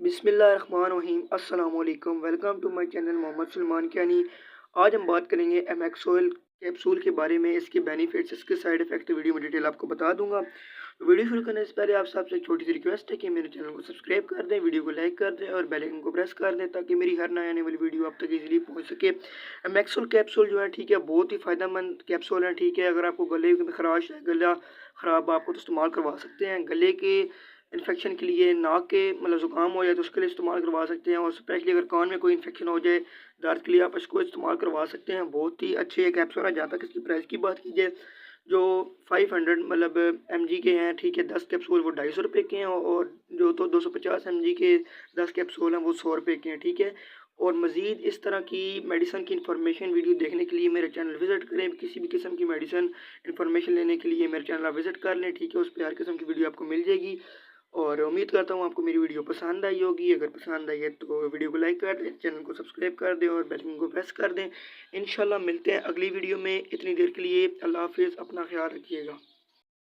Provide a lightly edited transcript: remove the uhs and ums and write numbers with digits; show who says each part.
Speaker 1: बिस्मिल्लाहिर्रहमानिर्रहीम अस्सलाम वालेकुम। Welcome to my channel Mohammad Salman Kiyani. आज हम बात करेंगे एमेक्सोल कैप्सूल के बारे में, इसके बेनिफिट्स, इसके साइड इफ़ेक्ट वीडियो में डिटेल आपको बता दूंगा। वीडियो शुरू करने से पहले आप सबसे एक छोटी सी रिक्वेस्ट है कि मेरे चैनल को सब्सक्राइब कर दें, वीडियो को लाइक कर दें और बेल आइकन को प्रेस कर दें ताकि मेरी हर नए आने वाली वीडियो आप तक इजीली पहुंच सके। एमेक्सोल कैप्सूल जो है ठीक है, बहुत ही फ़ायदेमंद कैप्सूल है। ठीक है, अगर आपको गले में खराश है, गला ख़राब, आपको तो इस्तेमाल करवा सकते हैं। गले के इन्फेक्शन के लिए, नाक के मतलब ज़ुकाम हो जाए तो उसके लिए इस्तेमाल करवा सकते हैं, और स्पेशली अगर कान में कोई इन्फेक्शन हो जाए, दर्द के लिए आप इसको इस्तेमाल करवा सकते हैं। बहुत ही अच्छे कैप्सूल है। जहाँ तक इसकी प्राइस की बात की जाए, जो 500 मतलब एमजी के हैं, ठीक है, 10 कैप्सूल वो 250 रुपये के हैं, और जो तो 250 एमजी के 10 कैप्सूल हैं वो 100 रुपये के हैं। ठीक है, और मज़ीद इस तरह की मेडिसिन की इन्फॉर्मेशन वीडियो देखने के लिए मेरे चैनल विज़िट करें। किसी भी किस्म की मेडिसिन इन्फॉर्मेशन लेने के लिए मेरे चैनल आप विज़िट कर लें। ठीक है, उस पर हर किस्म की वीडियो आपको मिल जाएगी, और उम्मीद करता हूँ आपको मेरी वीडियो पसंद आई होगी। अगर पसंद आई है तो वीडियो को लाइक कर दें, चैनल को सब्सक्राइब कर दें और बेल आइकन को प्रेस कर दें। इंशाल्लाह मिलते हैं अगली वीडियो में। इतनी देर के लिए अल्लाह हाफ़िज़, अपना ख्याल रखिएगा।